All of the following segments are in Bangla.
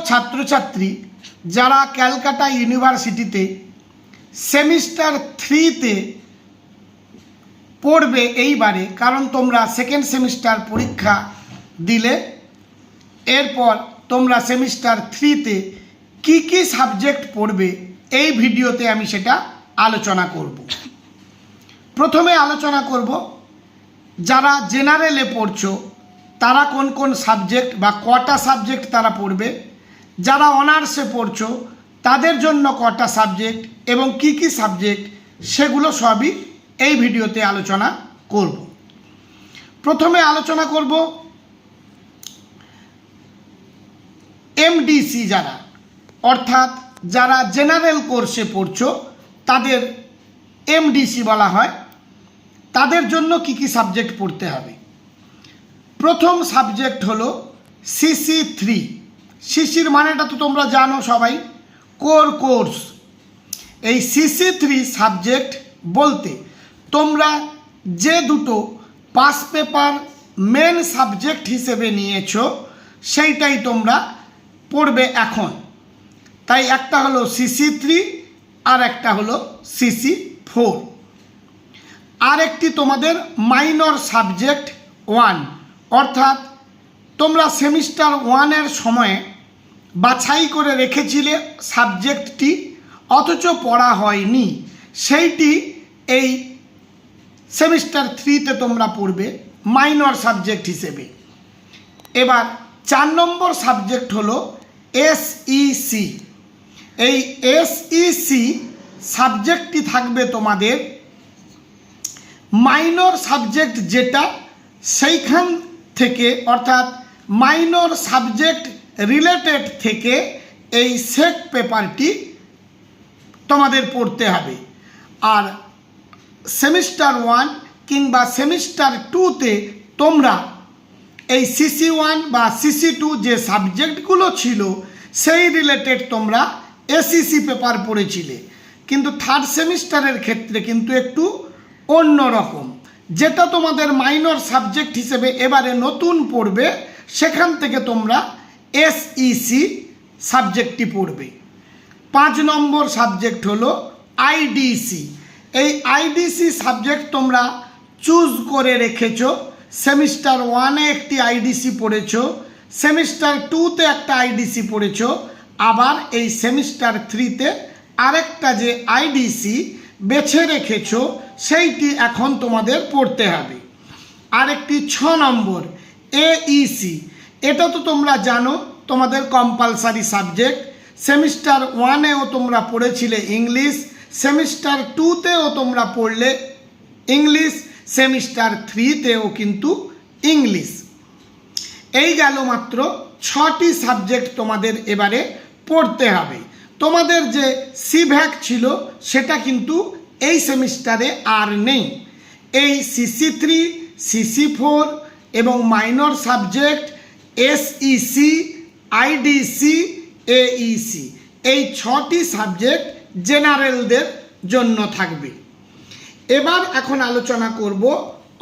ছাত্রছাত্রী যারা ক্যালকাটা ইউনিভার্সিটিতে সেমিস্টার 3তে পড়বে এইবারে, কারণ তোমরা সেকেন্ড সেমিস্টার পরীক্ষা দিলে, এরপর তোমরা সেমিস্টার 3তে কি কি সাবজেক্ট পড়বে এই ভিডিওতে আমি সেটা আলোচনা করব। প্রথমে আলোচনা করব যারা জেনারেলে পড়ছো তারা কোন কোন সাবজেক্ট বা কটা সাবজেক্ট তারা পড়বে, যারা অনার্সে পড়ছো তাদের জন্য কটা সাবজেক্ট এবং কি কি সাবজেক্ট সেগুলো সবই এই ভিডিওতে আলোচনা করব। প্রথমে আলোচনা করব এমডিসি যারা, অর্থাৎ যারা জেনারেল কোর্সে পড়ছো তাদের এমডিসি বলা হয়, তাদের জন্য কি কি সাবজেক্ট পড়তে হবে। প্রথম সাবজেক্ট হলো CC3। সিসির মানেটা তো তোমরা জানো সবাই, কোর কোর্স। এই CC3 সাবজেক্ট বলতে তোমরা যে দুটো পাস পেপার মেন সাবজেক্ট হিসেবে নিয়েছো সেইটাই তোমরা পড়বে এখন। তাই একটা হলো CC3 আর একটা হলো CC4। আর একটি তোমাদের মাইনর সাবজেক্ট 1, অর্থাৎ তোমরা সেমিস্টার 1-এর সময়ে বাছাই করে রেখেছিলে সাবজেক্টটি অথচ পড়া হয়নি, সেইটি এই সেমিস্টার 3তে তোমরা পড়বে মাইনর সাবজেক্ট হিসেবে। এবার 4 নম্বর সাবজেক্ট হলো SEC। এই SEC সাবজেক্টটি থাকবে তোমাদের মাইনর সাবজেক্ট যেটা, সেইখান থেকে অর্থাৎ মাইনর সাবজেক্ট রিলেটেড থেকে এই সেক পেপারটি তোমাদের পড়তে হবে। আর সেমিস্টার 1 কিংবা সেমিস্টার 2তে তোমরা এই CC1 বা CC2 যে সাবজেক্টগুলো ছিল সেই রিলেটেড তোমরা SEC পেপার পড়েছিলে, কিন্তু থার্ড সেমিস্টারের ক্ষেত্রে কিন্তু একটু অন্য রকম। যেটা তোমাদের মাইনর সাবজেক্ট হিসেবে এবারে নতুন পড়বে সেখান থেকে তোমরা SEC সাবজেক্টটি পড়বে। 5 নম্বর সাবজেক্ট হলো IDC। এই IDC সাবজেক্ট তোমরা চুজ করে রেখেছো। সেমিস্টার 1-এ একটি IDC পড়েছো, সেমিস্টার 2-তে একটা IDC পড়েছো, আবার এই সেমিস্টার 3-তে আরেকটা যে IDC বেছে রেখেছো সেইটি এখন তোমাদের পড়তে হবে। আরেকটি 6 নম্বর AEC। এটা তো তোমরা জানো তোমাদের কম্পালসারি সাবজেক্ট। সেমিস্টার 1-এও তোমরা পড়েছিলে ইংলিশ, সেমিস্টার 2-তেও তোমরা পড়লে ইংলিশ, সেমিস্টার 3-তেও কিন্তু ইংলিশ। এই গেল মাত্র 6টি সাবজেক্ট তোমাদের এবারে পড়তে হবে। তোমাদের যে সিভ্যাক ছিল সেটা কিন্তু এই সেমিস্টারে আর নেই। এই CC3, CC4 এবং minor subject SEC, IDC, AEC এই 6টি সাবজেক্ট জেনারেলদের জন্য থাকবে। এবার এখন আলোচনা করব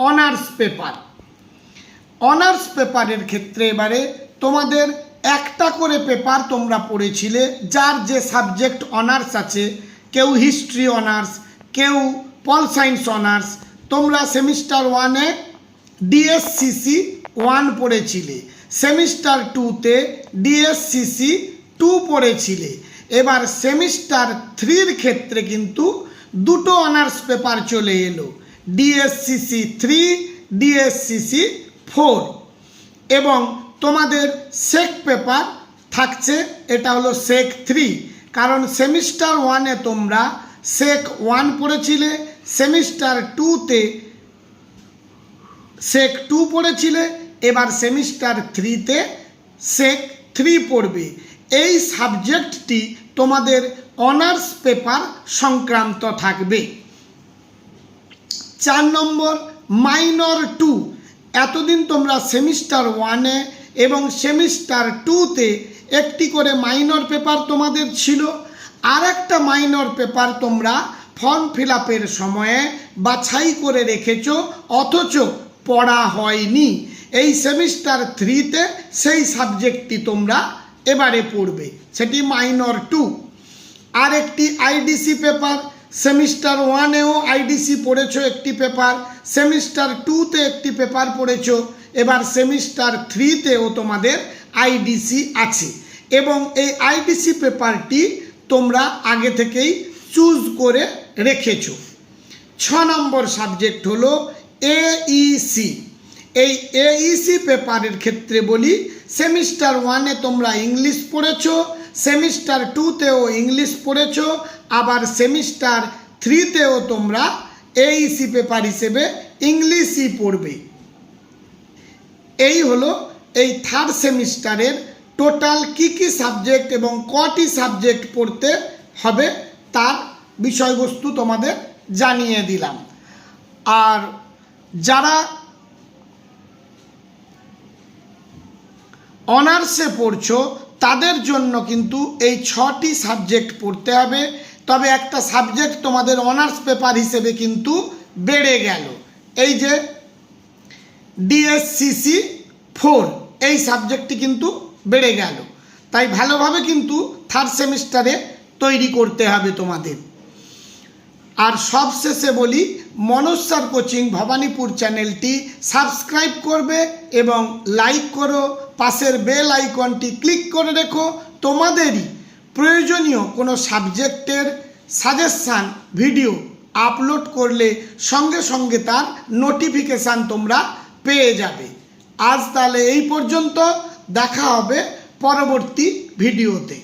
অনার্স পেপার। অনার্স পেপারের ক্ষেত্রে এবারে তোমাদের একটা করে পেপার তোমরা পড়েছিলে, যার যে সাবজেক্ট অনার্স আছে, কেউ হিস্ট্রি অনার্স, কেউ পল সায়েন্স অনার্স। তোমরা সেমিস্টার 1-এ DSCC 1 পড়েছিলে, সেমিস্টার 2-তে DSCC 2 পড়েছিলে। এবার সেমিস্টার 3-র ক্ষেত্রে কিন্তু দুটো অনার্স পেপার চলে এলো, DSCC 3, DSCC 4। এবং তোমাদের সেক পেপার থাকছে, এটা হলো সেক 3, কারণ সেমিস্টার 1-এ তোমরা সেক 1 পড়েছিলে, সেমিস্টার 2-তে সেক 2 পড়েছিলে, এবার সেমিস্টার 3-তে সেক 3 পড়বে। এই সাবজেক্টটি তোমাদের অনার্স পেপার সংক্রান্ত থাকবে। 4 নম্বর মাইনর 2। এতদিন তোমরা সেমিস্টার 1-এ এবং সেমিস্টার 2-তে একটি করে মাইনর পেপার তোমাদের ছিল, আর একটা মাইনর পেপার তোমরা ফর্ম ফিল আপের সময়ে বাছাই করে রেখেছো অথচ পড়া হয়নি। এই সেমিস্টার 3-তে সেই সাবজেক্টটি তোমরা এবারে পড়বে, সেটি মাইনর 2। আর একটি আইডিসি পেপার, সেমিস্টার 1-এও আইডিসি পড়েছো একটি পেপার, সেমিস্টার 2-তে একটি পেপার পড়েছো, এবার সেমিস্টার 3-তেও তোমাদের আইডিসি আছে এবং এই আইডিসি পেপারটি তোমরা আগে থেকেই চুজ করে রেখেছো। 6 নম্বর সাবজেক্ট হলো এইসি। এই এইসি পেপারের ক্ষেত্রে বলি, সেমিস্টার 1-এ তোমরা ইংলিশ পড়েছো, সেমিস্টার 2-তেও ইংলিশ পড়েছো, আবার সেমিস্টার 3-তেও তোমরা এইসি পেপার হিসেবে ইংলিশই পড়বে। এই হলো এই থার্ড সেমিস্টারের টোটাল কি কি সাবজেক্ট এবং কটি সাবজেক্ট পড়তে হবে তার বিষয়বস্তু তোমাদের জানিয়ে দিলাম। আর যারা অনার্সে পড়ছো তাদের জন্য কিন্তু এই 6টি সাবজেক্ট পড়তে হবে, তবে একটা সাবজেক্ট তোমাদের অনার্স পেপার হিসেবে কিন্তু বেড়ে গেল, এই যে ডিএসসিসি 4, এই সাবজেক্টটি কিন্তু বেড়ে গেল, তাই ভালোভাবে কিন্তু থার্ড সেমিস্টারে তৈরি করতে হবে তোমাদের। আর সবশেষে বলি, মনোজ স্যার কোচিং ভবানীপুর চ্যানেলটি সাবস্ক্রাইব করবে এবং লাইক করো, পাশের বেল আইকনটি ক্লিক করে রেখো। তোমাদেরই প্রয়োজনীয় কোনো সাবজেক্টের সাজেশান ভিডিও আপলোড করলে সঙ্গে সঙ্গে তার নোটিফিকেশান তোমরা পেয়ে যাবে। আজ তাহলে এই পর্যন্ত, দেখা হবে পরবর্তী ভিডিওতে।